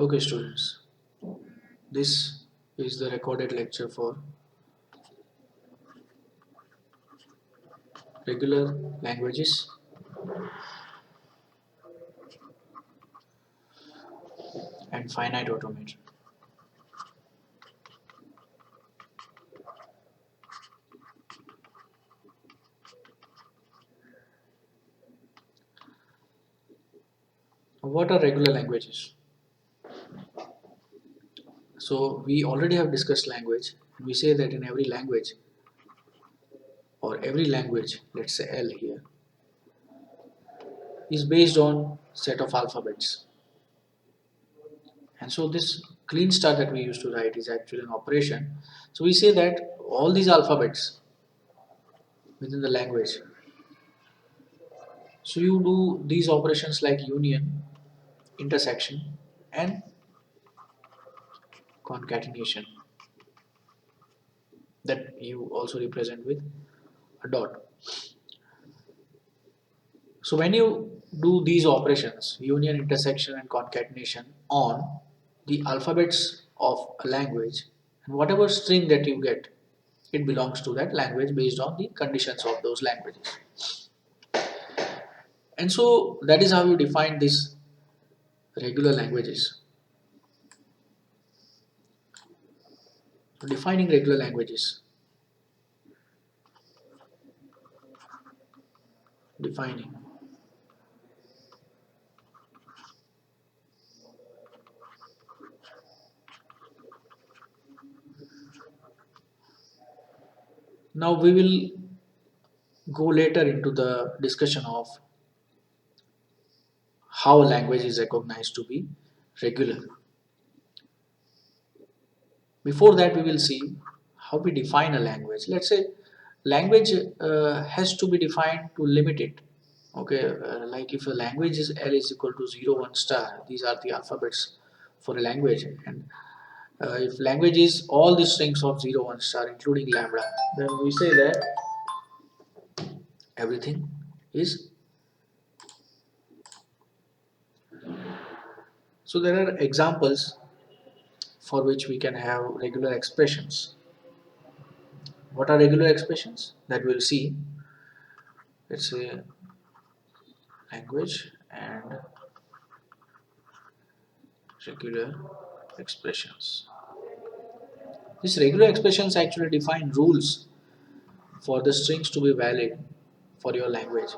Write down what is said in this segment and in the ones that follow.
Okay, students, this is the recorded lecture for regular languages and finite automata. What are regular languages? So, we already have discussed language. We say that in every language, or every language, let's say L here, is based on set of alphabets. And so, this clean star that we used to write is actually an operation. So, we say that all these alphabets within the language. So, you do these operations like union, intersection, and concatenation that you also represent with a dot. So when you do these operations, union, intersection and concatenation on the alphabets of a language, and whatever string that you get, it belongs to that language based on the conditions of those languages. And so that is how you define these regular languages. So defining regular languages, defining. Now we will go later into the discussion of how a language is recognized to be regular. Before that, we will see how we define a language. Let's say language has to be defined to limit it. Okay, like if a language is L is equal to 0, 1 star, these are the alphabets for a language. And if language is all the strings of 0, 1 star, including lambda, then we say that everything is. So there are examples for which we can have regular expressions. What are regular expressions? That we'll see. Let's say language and regular expressions. These regular expressions actually define rules for the strings to be valid for your language.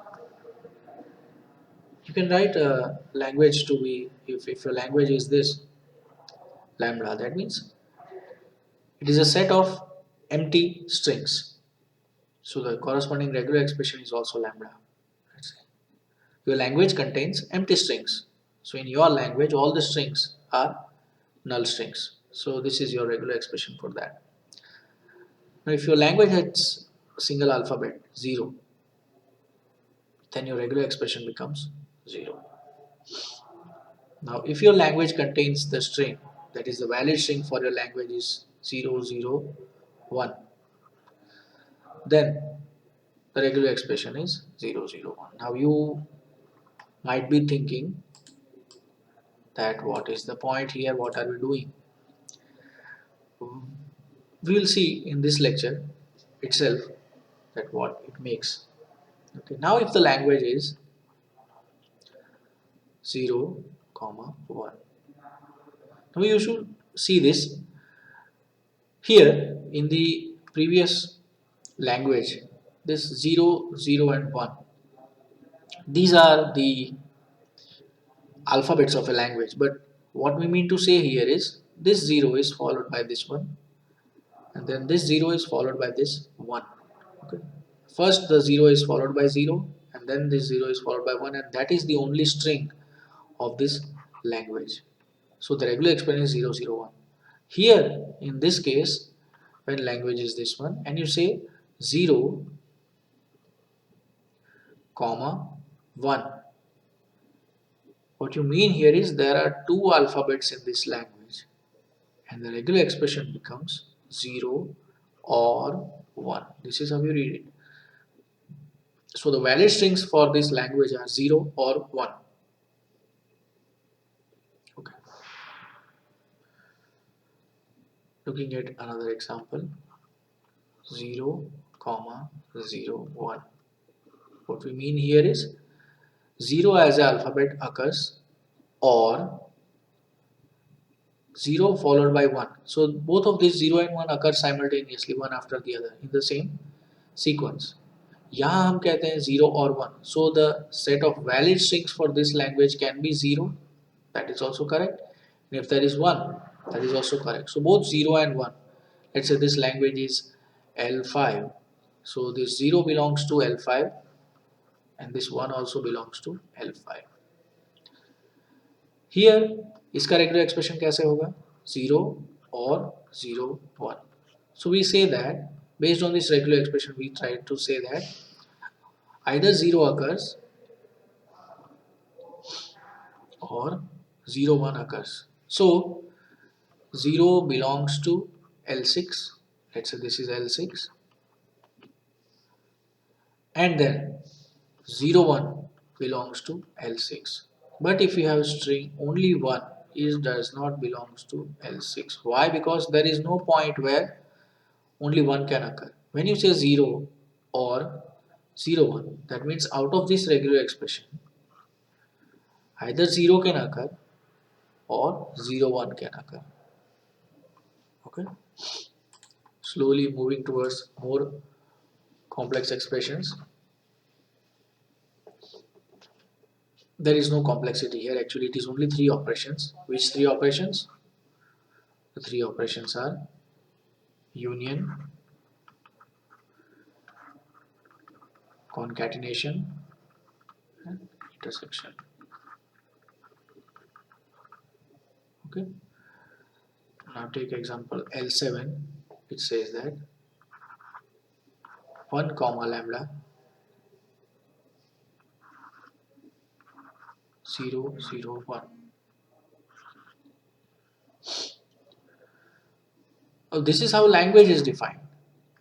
You can write a language to be, if your language is this lambda, that means it is a set of empty strings. So the corresponding regular expression is also lambda. Let's say. Your language contains empty strings. So in your language, all the strings are null strings. So this is your regular expression for that. Now if your language has a single alphabet, 0, then your regular expression becomes 0. Now if your language contains the string, that is the valid string for your language is 0, 0, 1, then the regular expression is 0, 0, 1. Now you might be thinking that what is the point here, what are we doing? We will see in this lecture itself that what it makes. Okay, now if the language is 0, 1, now you should see this here in the previous language, this 0, 0 and 1, these are the alphabets of a language, but what we mean to say here is this 0 is followed by this one, and then this 0 is followed by this 1. Okay, first the 0 is followed by 0, and then this 0 is followed by 1, and that is the only string of this language. So the regular expression is 0, 0, 1. Here in this case, when language is this one and you say 0, 1, what you mean here is there are two alphabets in this language and the regular expression becomes 0 or 1. This is how you read it. So the valid strings for this language are 0 or 1. Okay. Looking at another example, 0, comma, 0, 1. What we mean here is 0 as an alphabet occurs or 0 followed by 1. So both of these 0 and 1 occur simultaneously, one after the other in the same sequence. यहाँ हम कहते हैं 0 or 1. So the set of valid strings for this language can be 0, that is also correct. And if there is 1, that is also correct. So both 0 and 1. Let's say this language is L5. So this 0 belongs to L5 and this 1 also belongs to L5. Here इसका regular expression कैसे होगा? 0 or 0 1. So we say that based on this regular expression we try to say that either 0 occurs or 0 1 occurs. So 0 belongs to L6. Let's say this is L6 and then 0 1 belongs to L6. But if you have string only 1, it does not belongs to L6. Why? Because there is no point where only 1 can occur. When you say 0 or 0 1, that means out of this regular expression either 0 can occur or 0 1 can occur. Okay, slowly moving towards more complex expressions. There is no complexity here, actually it is only 3 operations. Which 3 operations? The 3 operations are union, concatenation and intersection. Okay, now take example L7. It says that 1 comma lambda 0 0 1. Oh, this is how language is defined.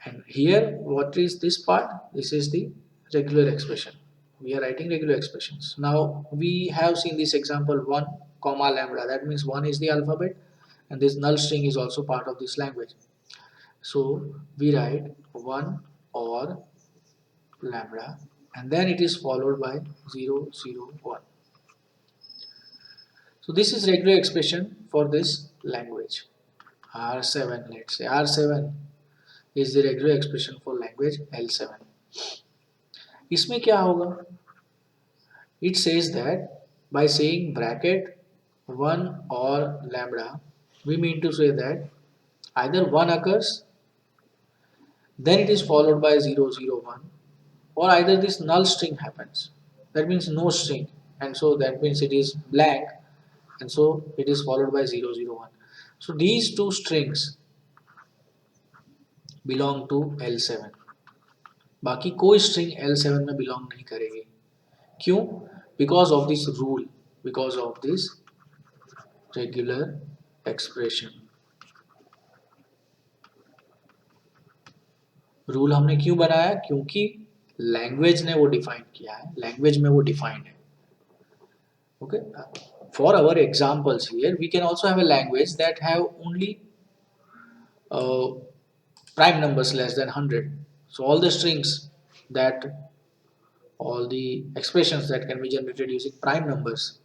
And here, what is this part? This is the regular expression. We are writing regular expressions. Now, we have seen this example 1 comma lambda. That means 1 is the alphabet and this null string is also part of this language. So, we write 1 or lambda and then it is followed by 0 0 1. So, this is regular expression for this language. R7, let's say R7 is the regular expression for language L7. इसमें क्या होगा? It says that by saying bracket 1 or lambda, we mean to say that either 1 occurs, then it is followed by 0 0 1, or either this null string happens. That means no string, and so that means it is blank, and so it is followed by 0 0 1. So these two strings belong to L7. बाकी कोई string L7 में belong नहीं करेगी. क्यों? Because of this rule, because of this regular expression. Rule हमने क्यों बनाया? क्योंकि लैंग्वेज ने वो डिफाइन किया है, लैंग्वेज में वो डिफाइंड है. Okay, for our examples here we can also have a language that have only prime numbers less than 100. So all the strings that all the expressions that can be generated using prime numbers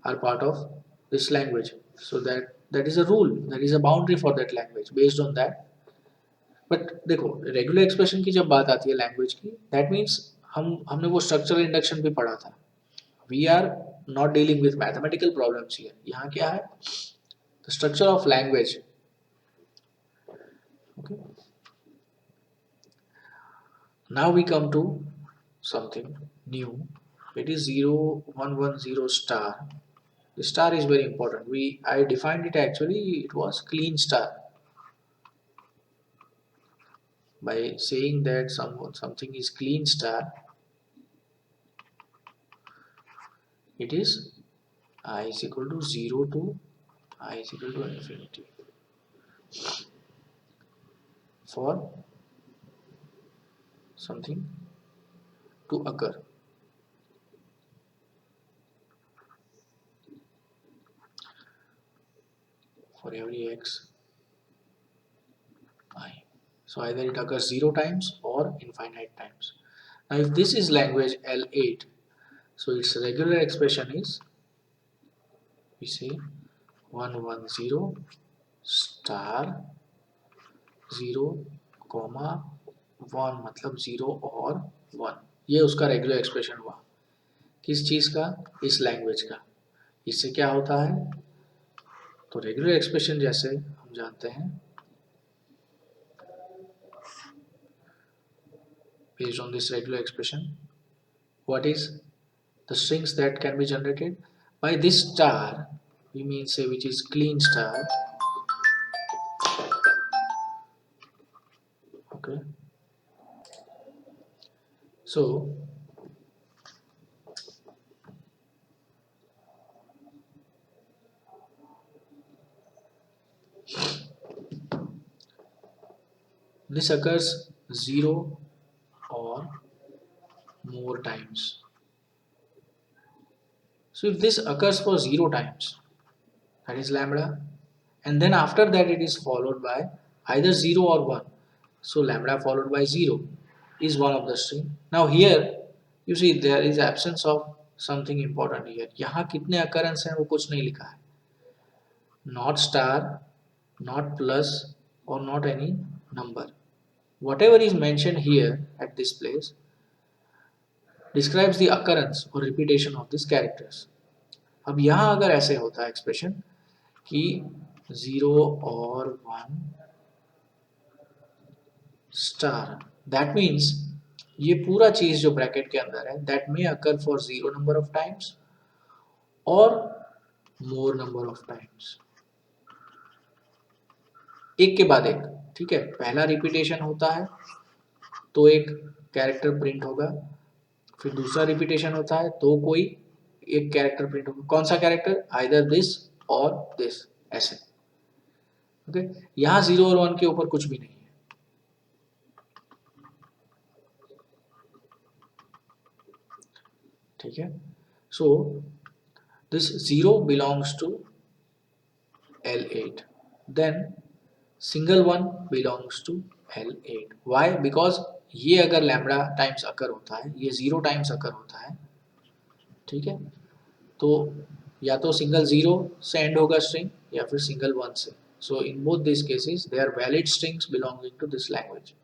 are part of this language. So that is a rule, there is a boundary for that language. Based on that, but देखो regular expression की जब बात आती है language की, that means हमने वो structural induction भी पढ़ा था. We are not dealing with mathematical problems here. यहाँ क्या है? The structure of language. Okay, now we come to something new. It is 0110 star. The star is very important. I defined it, actually it was clean star, by saying that something is clean star. It is I is equal to 0 to I is equal to infinity for something to occur. For every x So either it occurs 0 times or infinite times. Now if this is language L8, so its regular expression is, we say 110 star 0 comma 1, मतलब 0 और 1, ये उसका regular expression हुआ। किस चीज का? इस language का। इससे क्या होता है? तो रेगुलर एक्सप्रेशन जैसे हम जानते हैं, based on this regular expression, what is the strings that can be generated by this star? We mean say which is clean star. Okay, so this occurs 0 or more times. So if this occurs for 0 times, that is lambda, and then after that it is followed by either 0 or 1. So lambda followed by 0 is one of the string. Now here you see there is absence of something important here. यहाँ कितने occurrence हैं वो कुछ नहीं लिखा है. Not star, not plus, or not any number. Whatever is mentioned here at this place describes the occurrence or repetition of these characters. अब यहाँ अगर ऐसे होता है expression कि 0 और 1 स्टार, that means ये पूरा चीज जो ब्रैकेट के अंदर है that may occur for 0 number of times or more number of times, एक के बाद एक, ठीक है। पहला रिपीटेशन होता है तो एक कैरेक्टर प्रिंट होगा, फिर दूसरा रिपीटेशन होता है तो कोई एक कैरेक्टर प्रिंट होगा। कौन सा कैरेक्टर? आइदर दिस और दिस, ऐसे। ओके, यहाँ 0 और 1 के ऊपर कुछ भी नहीं है, ठीक है। So this 0 belongs to L8, then single 1 belongs to L8। Why? Because ये अगर लैम्बडा टाइम्स अकर होता है, ये 0 टाइम्स अकर होता है, ठीक है, तो या तो सिंगल 0 से एंड होगा स्ट्रिंग या फिर सिंगल 1 से। So in both this cases they are valid strings belonging to this language.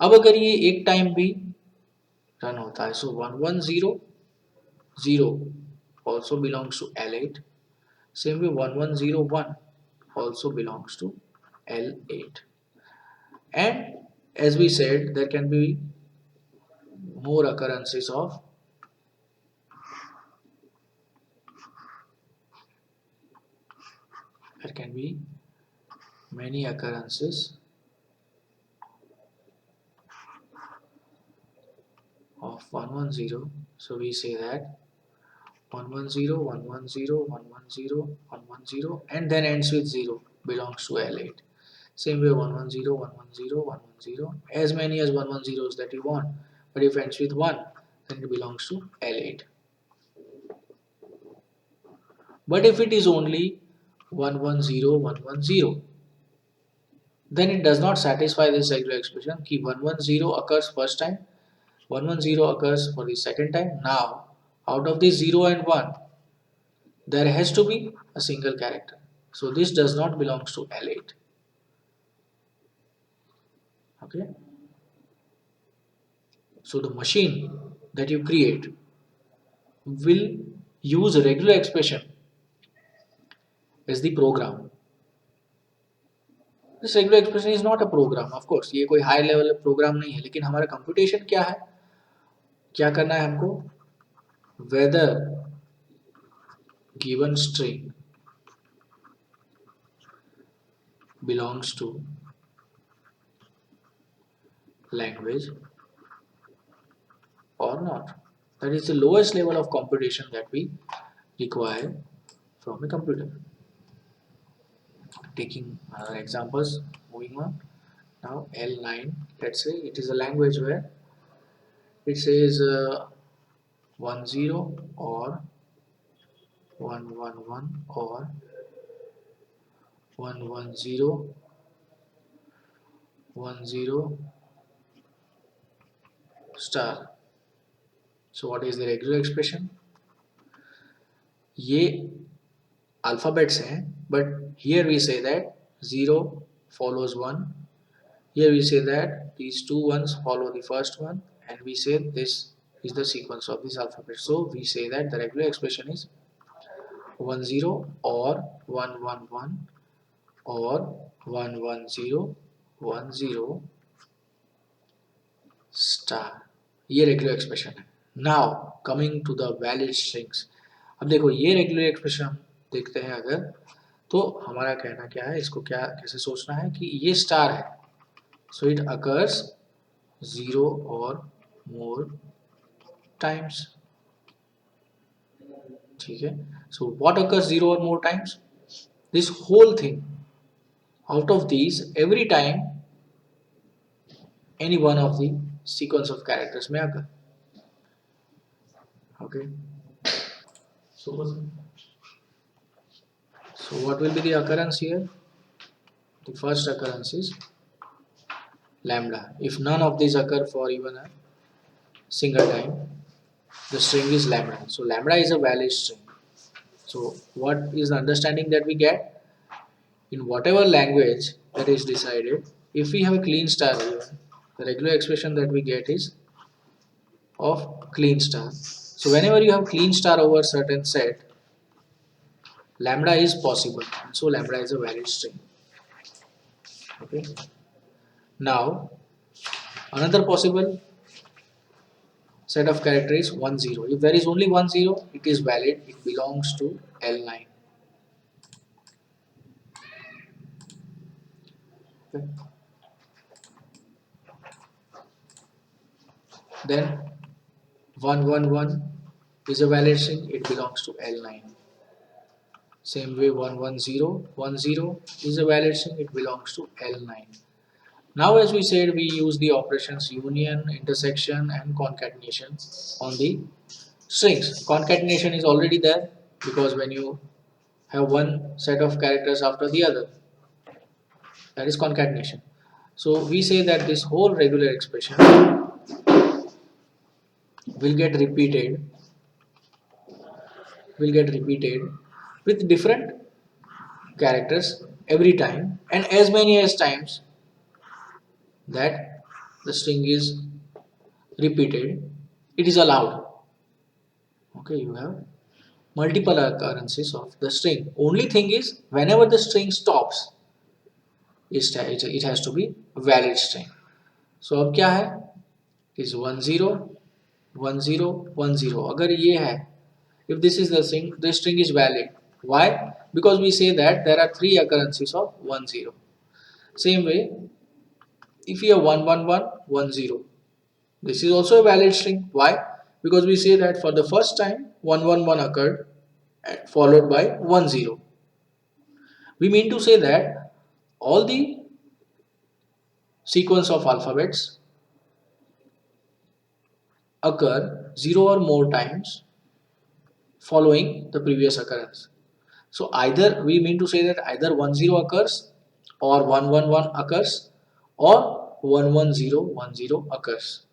अब अगर ये एक टाइम भी रन होता है, सो 110 0 also belongs to L8, same way 1101 also belongs to L8, and as we said there can be more occurrences of there can be many occurrences of 110. So we say that 110 110 110 110 and then ends with 0 belongs to L8. Same way 110 110 110, as many as 110s that you want, but if ends with 1 then it belongs to L8. But if it is only 110 110, then it does not satisfy this regular expression कि 110 occurs first time, 110 occurs for the second time. Now out of this 0 and 1 there has to be a single character, so this does not belongs to L8. Okay, so the machine that you create will use a regular expression as the program. This regular expression is not a program, of course ये कोई high level programme नहीं है, लेकिन हमारा computation क्या है, क्या करना है हमको? whether given string belongs to language or not. That is the lowest level of computation that we require from a computer. Taking other examples, moving on. Now L9, let's say it is a language where it says 10 or 111 or 110 1 0 star. So what is the regular expression? ये alphabets हैं, but here we say that 0 follows 1. Here we say that these two ones follow the first one, and we say this is the sequence of this alphabet. So we say that the regular expression is 1 0 or 1 1 1 or 1 1 0 1 0 star. ये regular expression है. Now coming to the valid strings. अब देखो ये regular expression हम देखते हैं अगर, तो हमारा कहना क्या है, इसको क्या कैसे सोचना है कि ये स्टार है, so it occurs 0 or more times. ठीक है. So what occurs 0 or more times? This whole thing. Out of these every time any one of the sequence of characters may occur. Okay. So, so what will be the occurrence here? The first occurrence is lambda. If none of these occur for even a single time, the string is lambda. So lambda is a valid string. So what is the understanding that we get? In whatever language that is decided, if we have a clean star here, the regular expression that we get is of clean star. So whenever you have clean star over certain set, lambda is possible. So lambda is a valid string. Okay. Now another possible set of characters is 1 0. If there is only 1 0, it is valid. It belongs to L9. Okay. Then 1 1 1 is a valid string. It belongs to L9. Same way 1 1 0 1 0 is a valid string. It belongs to L9. Now as we said, we use the operations union, intersection and concatenation on the strings. Concatenation is already there because when you have one set of characters after the other, that is concatenation. So we say that this whole regular expression will get repeated with different characters every time, and as many as times that the string is repeated, it is allowed. Okay, you have multiple occurrences of the string. Only thing is whenever the string stops, it has to be valid string. So अब क्या है, is 1 0 1 0 1 0. अगर ये है, if this is the string is valid. Why? Because we say that there are three occurrences of 1 0. Same way, if you have 1 1 1 1 0, this is also a valid string. Why? Because we say that for the first time 1 1 1 occurred followed by 1 0. We mean to say that all the sequence of alphabets occur 0 or more times following the previous occurrence. So either we mean to say that either 1 0 occurs or 1 1 1 occurs or 1 1 0 1 0 occurs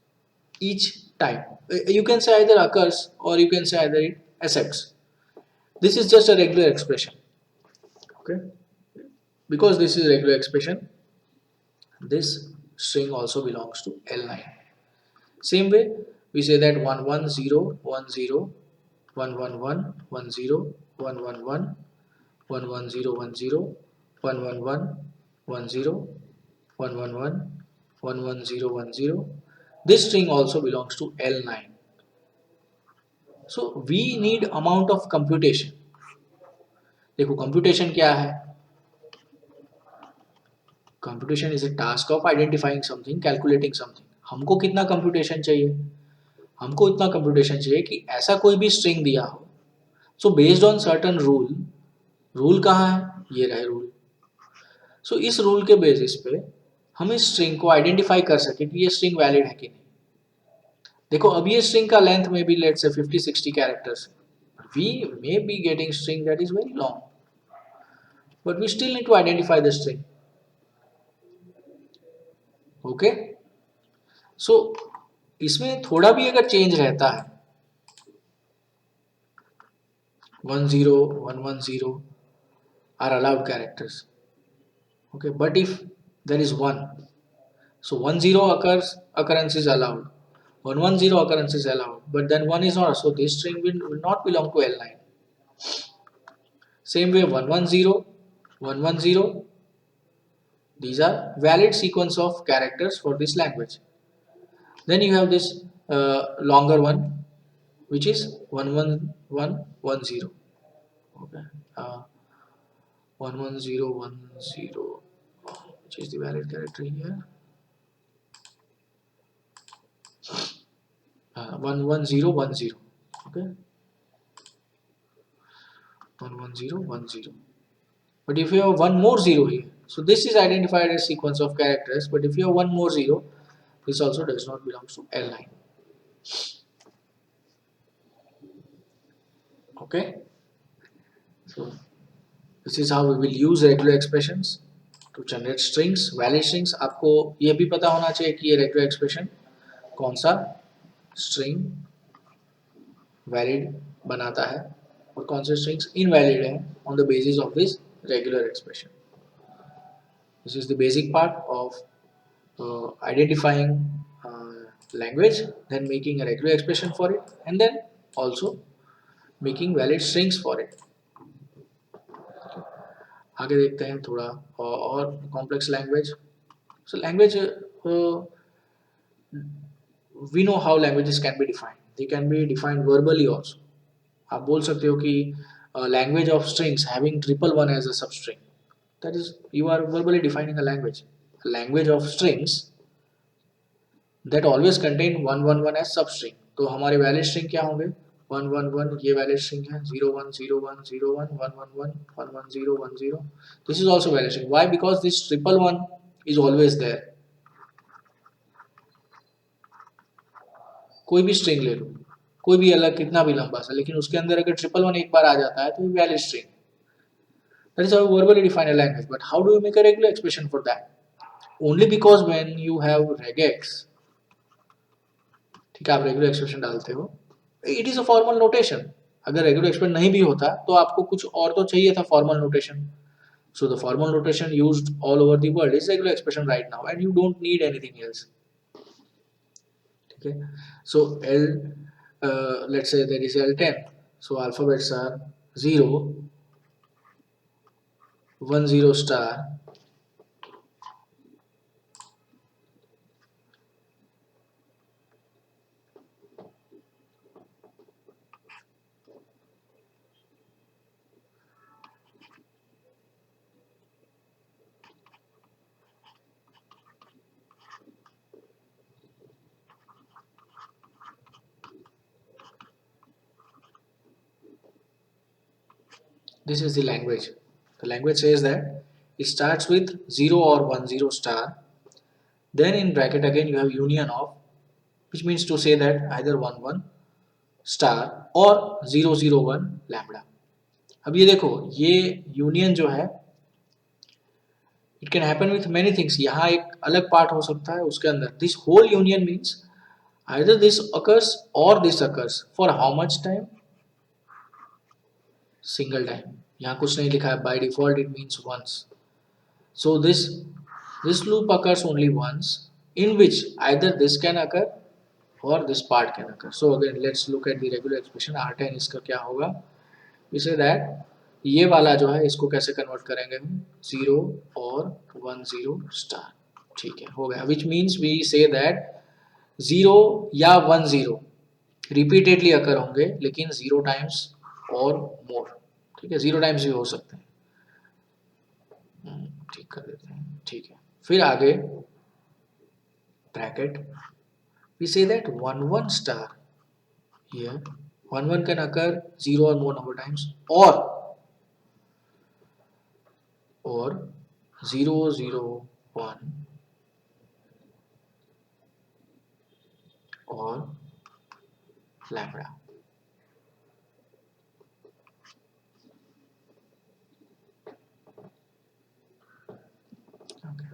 each time. You can say either occurs or you can say either it accepts. This is just a regular expression. Okay. Because this is a regular expression, this string also belongs to L9. Same way, we say that 1 1 0 1 0 1 1 1 1 0 1 1 1 1 1 0 1 0 1 1 1 1 0 1 1 1 1 1 0 1 0. This string also belongs to L9. So we need amount of computation. देखो computation क्या है? Computation is a task of identifying something, calculating something. हमको कितना computation चाहिए? हमको इतना computation चाहिए कि ऐसा कोई भी स्ट्रिंग दिया हो, so based on certain rule कहाँ है, ये रहे रूल. सो इस रूल के बेसिस पे हम इस स्ट्रिंग को आइडेंटिफाई कर सके कि ये स्ट्रिंग वैलिड है कि नहीं. देखो अब ये स्ट्रिंग का लेंथ में भी let's say 50-60 characters, we may be getting string that is very long, but we still need to identify the string. Okay, so इसमें थोड़ा भी अगर चेंज रहता है, 10 110 are allowed characters. Okay, but if there is 1, so 10 occurrence is allowed, 110 occurrence is allowed, but then 1 is not, so this string will not belong to L9. Same way 110 110, these are valid sequence of characters for this language. Then you have this longer one, which is 11110. Okay, 11010, which is the valid character here. 11010. Okay, 11010. But if you have one more zero here, so this is identified as sequence of characters. But if you have one more zero, this also does not belong to L9. Okay, so this is how we will use regular expressions to generate strings, valid strings. आपको ये भी पता होना चाहिए कि ये regular expression कौन सा string valid बनाता है और कौन से strings invalid है on the basis of this regular expression. This is the basic part of identifying language, then making a regular expression for it, and then also making valid strings for it. आगे देखते हैं थोड़ा और complex language. So language, we know how languages can be defined. They can be defined verbally also. आप बोल सकते हो कि language of strings having triple one as a substring. That is, you are verbally defining a language. A language of strings that always contain 111 as substring. तो हमारे valid string क्या होंगे? 111, ये valid string है. 010101 111 11010. This is also valid string. Why? Because this triple one is always there. कोई भी string ले लो, कोई भी अलग कितना भी लंबा सा, लेकिन उसके अंदर अगर ट्रिपल वन एक बार आ जाता है तो valid string. That is how we verbally define a language. But how do you make a regular expression for that? Only because when you have regex, ठीक है, आप रेगुलर एक्सप्रेशन डालते हो, it is a formal notation. अगर regular expression नहीं भी होता तो आपको कुछ और तो चाहिए था formal notation. So the formal notation used all over the world is regular expression right now and you don't need anything else. Okay, so L, let's say there is L10, so alphabets are 0 10 star, this is the language. The language says that it starts with 0 or 10 star, then in bracket again you have union of, which means to say that either 11 star or 001 lambda. अब ये देखो, ये union जो है it can happen with many things. यहाँ एक अलग part हो सकता है उसके अंदर. This whole union means either this occurs or this occurs for how much time? Single time. यहाँ कुछ नहीं लिखा है. By default it means once. So this loop occurs only once, in which either this can occur or this part can occur. So again let's look at the regular expression. R10 इसका क्या होगा? We say that ये वाला जो है इसको कैसे convert करेंगे हम? 0 और 10 स्टार. ठीक है, हो गया. Which means we say that 0 या 10 रिपीटेडली अकर होंगे, लेकिन 0 टाइम्स और मोर. ठीक है, 0 टाइम्स भी हो सकते हैं. ठीक कर देते हैं. ठीक है, फिर आगे bracket. We say that 11 star here, 11 can occur 0 or more number times, और 001 और lambda. Okay.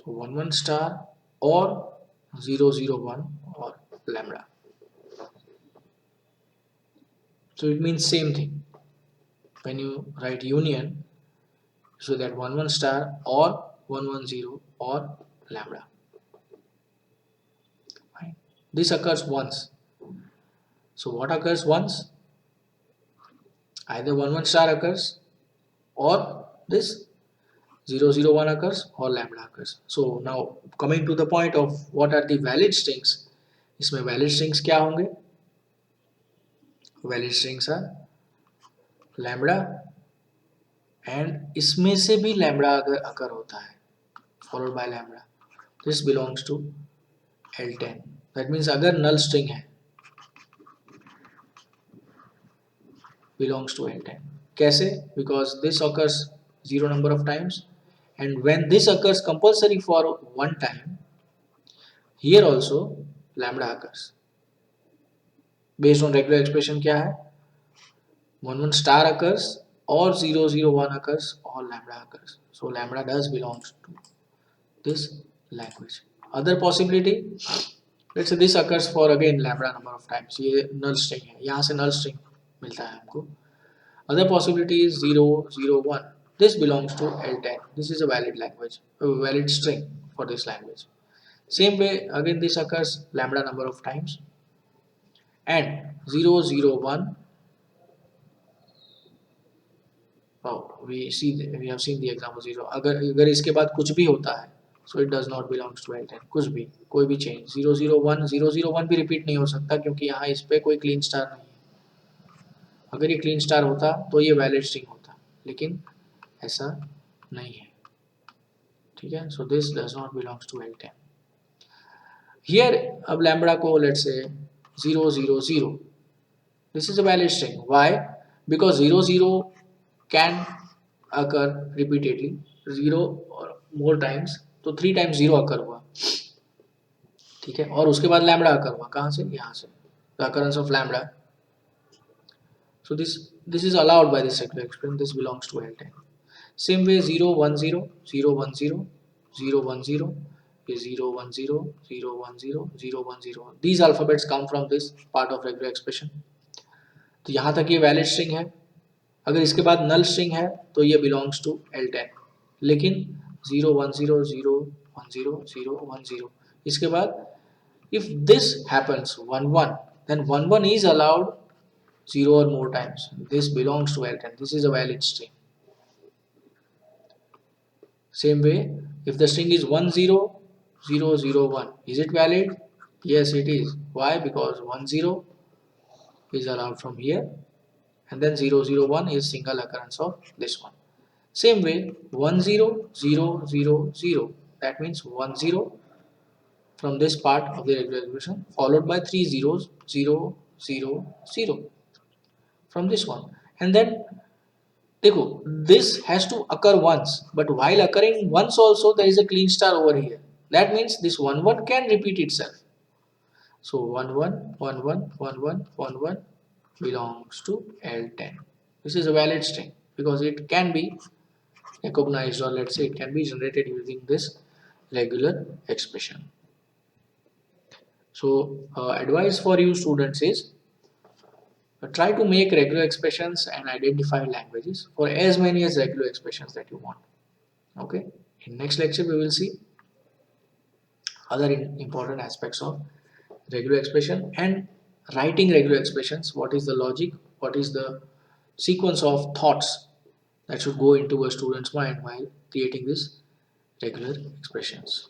So 1 1 star or 0 0 1 or lambda. So it means same thing. When you write union, so that 1 1 star or 1 1 0 or lambda. Right? This occurs once. So what occurs once? Either 1 1 star occurs or this 0 0 1 occurs or lambda occurs. So now coming to the point of what are the valid strings. इसमें valid strings क्या होंगे? Valid strings are lambda and इसमें से भी lambda अगर occur होता है followed by lambda, this belongs to L10. That means अगर null string है belongs to L10. कैसे? Because this occurs 0 number of times and when this occurs compulsory for one time, here also lambda occurs. Based on regular expression क्या है? 1 1 star occurs or 0 0 1 occurs or lambda occurs. So lambda does belongs to this language. Other possibility, let's say this occurs for again lambda number of times. ये null string है, यहाँ से null string मिलता है हमको. Other possibility is 0 0 1. This belongs to L10. This is a valid language, a valid string for this language. Same way again this occurs lambda number of times and 0 0 1. We have seen the example 0. अगर इसके बाद कुछ भी होता है, so it does not belongs to L10. कुछ भी, कोई भी change 0 0 1 0 0 1 भी repeat नहीं हो सकता क्योंकि यहाँ इस पे कोई clean star नहीं है. अगर ये clean star होता तो ये valid string होता, लेकिन ऐसा नहीं है. ठीक है? So this does not belongs to L10. Here अब lambda को let's say 0 0 0. This is a valid string. Why? Because 0 0 can occur repeatedly, 0 or more times, तो 3 times 0 occur हुआ, ठीक है, और उसके बाद lambda occur हुआ, कहाँ से? यहाँ से, the occurrence of lambda. So this is allowed by this regular expression. This belongs to L10. Same way 0 1 0 0 1 0 0 1 0 is 0 1 0 0 1 0 0 1 0. These alphabets come from this part of regular expression. तो यहाँ तक ये valid string है. अगर इसके बाद null string है तो ये belongs to L10. लेकिन 0 1 0 0 1 0 0 1 0 इसके बाद if this happens 1 1, then 1 1 is allowed 0 or more times. This belongs to L10. This is a valid string. Same way, if the string is 1 0 0 0 1, is it valid? Yes, it is. Why? Because 1 0 is allowed from here and then 0 0 1 is single occurrence of this one. Same way 1 0 0 0 0, that means 1 0 from this part of the regular expression followed by 3 zeros 0 0 0 from this one, and then देखो this has to occur once, but while occurring once also there is a clean star over here. That means this 1 1 can repeat itself. So 1 1 1 1 1 1 1 1 belongs to L10. This is a valid string because it can be recognized, or let's say it can be generated using this regular expression. So advice for you students is try to make regular expressions and identify languages for as many as regular expressions that you want. Okay, in next lecture we will see other important aspects of regular expression and writing regular expressions. What is the logic, what is the sequence of thoughts that should go into a student's mind while creating these regular expressions.